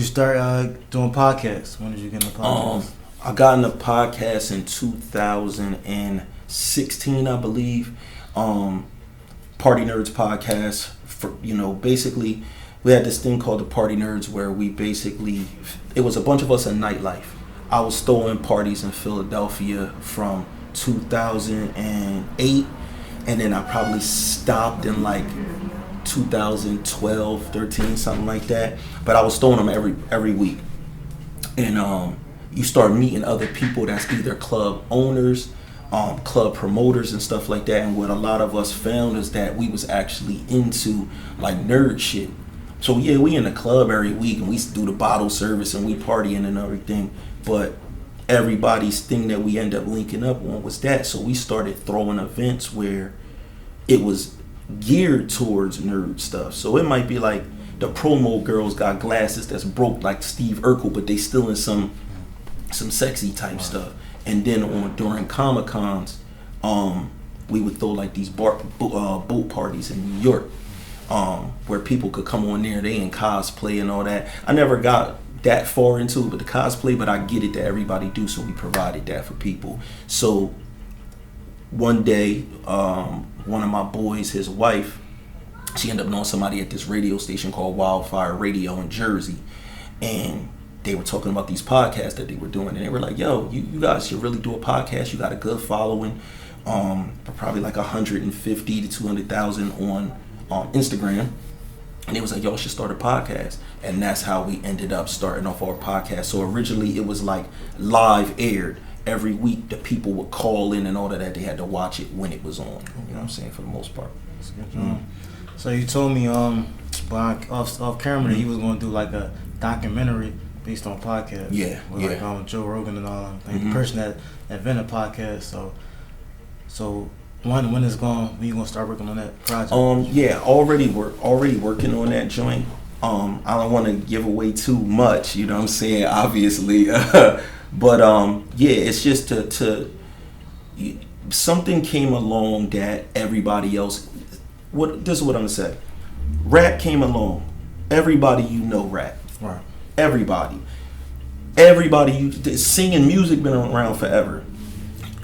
you start doing podcasts? When did you get into podcasts? I got into podcasts in 2016, I believe. Party Nerds podcast. Basically, we had this thing called the Party Nerds where it was a bunch of us in nightlife. I was throwing parties in Philadelphia from 2008, and then I probably stopped in like 2012, 13, something like that. But I was throwing them every week. And you start meeting other people that's either club owners, club promoters and stuff like that. And what a lot of us found is that we was actually into like nerd shit. So yeah, we in the club every week and we do the bottle service and we partying and everything. But everybody's thing that we end up linking up on was that. So we started throwing events where it was geared towards nerd stuff. So it might be like the promo girls got glasses that's broke like Steve Urkel, but they still in some sexy type stuff. And then during Comic Cons, we would throw like these boat parties in New York, where people could come on there. They in cosplay and all that. I never got that far into it with the cosplay, but I get it that everybody do. So we provided that for people. So one day, one of my boys, his wife, she ended up knowing somebody at this radio station called Wildfire Radio in Jersey, and they were talking about these podcasts that they were doing, and they were like, yo, you guys should really do a podcast. You got a good following, probably like 150 to 200,000 on Instagram. And it was like, y'all should start a podcast. And that's how we ended up starting off our podcast. So originally it was like live aired. Every week the people would call in and all of that. They had to watch it when it was on. You know what I'm saying? For the most part. That's good. So you told me off camera that he was going to do like a documentary based on podcasts. Yeah. With like Joe Rogan and all that. Like the person that invented podcasts. So when is when you gonna start working on that project? Already working on that joint. I don't want to give away too much, you know what I'm saying, obviously. But it's just to something came along that everybody else. This is what I'm gonna say. Rap came along. Everybody rap. Right. Everybody singing music been around forever.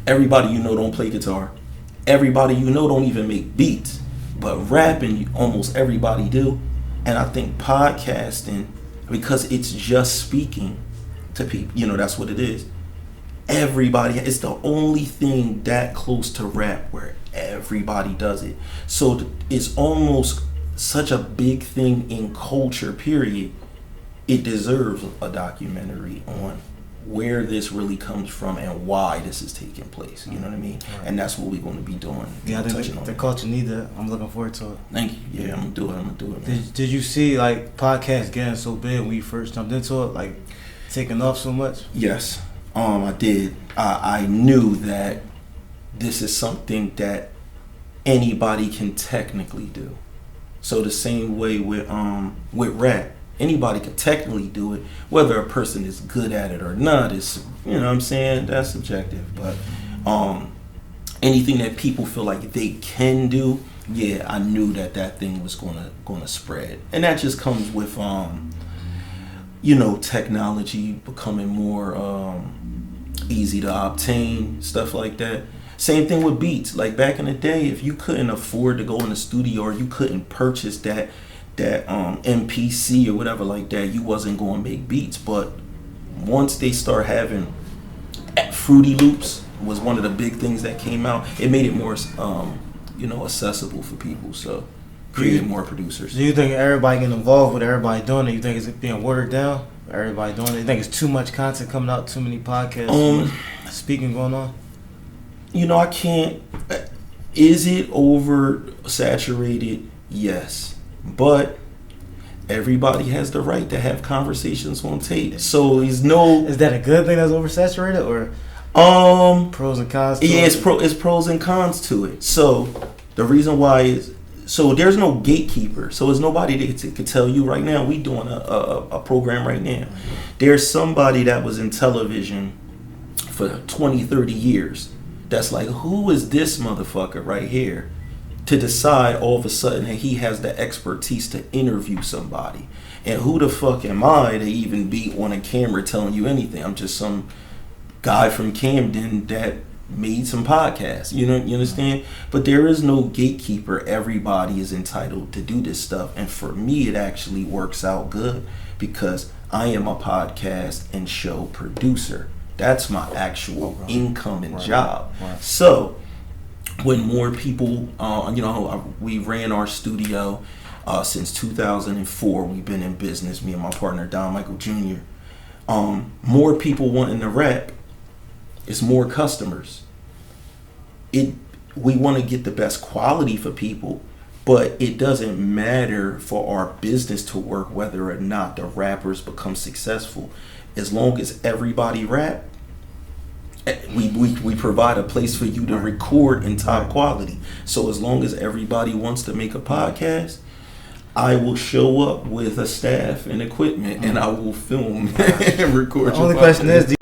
Everybody don't play guitar. Everybody don't even make beats. But rapping, almost everybody do. And I think podcasting, because it's just speaking to people, that's what it is. Everybody, it's the only thing that close to rap where everybody does it. So it's almost such a big thing in culture, period. It deserves a documentary on where this really comes from and why this is taking place. You know what I mean? Right. And that's what we're going to be doing. Yeah, I think the culture needs that. I'm looking forward to it. Thank you. Yeah, I'm gonna do it. Man. Did you see like podcasts getting so big when you first jumped into it, like taking off so much? Yes, I did. I knew that this is something that anybody can technically do. So the same way with rap. Anybody can technically do it. Whether a person is good at it or not is, you know what I'm saying, that's subjective. But anything that people feel like they can do, yeah, I knew that thing was gonna spread. And that just comes with technology becoming more easy to obtain, stuff like that. Same thing with beats. Like back in the day, if you couldn't afford to go in the studio or you couldn't purchase that MPC or whatever like that, you wasn't going to make beats. But once they start having Fruity Loops was one of the big things that came out. It made it more accessible for people. So created more producers. Do you think everybody getting involved with everybody doing it? You think it's being watered down? Everybody doing it? You think it's too much content coming out? Too many podcasts? Speaking going on? I can't. Is it oversaturated? Yes. But everybody has the right to have conversations on tape. So there's no. Is that a good thing that's oversaturated, or pros and cons? It's pros and cons to it. So the reason why is there's no gatekeeper. So there's nobody that could tell you right now. We doing a program right now. There's somebody that was in television for 20, 30 years. That's like, who is this motherfucker right here? To decide all of a sudden that he has the expertise to interview somebody. And who the fuck am I to even be on a camera telling you anything? I'm just some guy from Camden that made some podcasts. You understand? But there is no gatekeeper. Everybody is entitled to do this stuff. And for me, it actually works out good because I am a podcast and show producer. That's my actual income and job. Right. So when more people, we ran our studio since 2004. We've been in business, me and my partner, Don Michael Jr. More people wanting to rap, it's more customers. We want to get the best quality for people, but it doesn't matter for our business to work whether or not the rappers become successful. As long as everybody rap, we provide a place for you to record in top quality. So as long as everybody wants to make a podcast, I will show up with a staff and equipment and I will film and record. The only question is,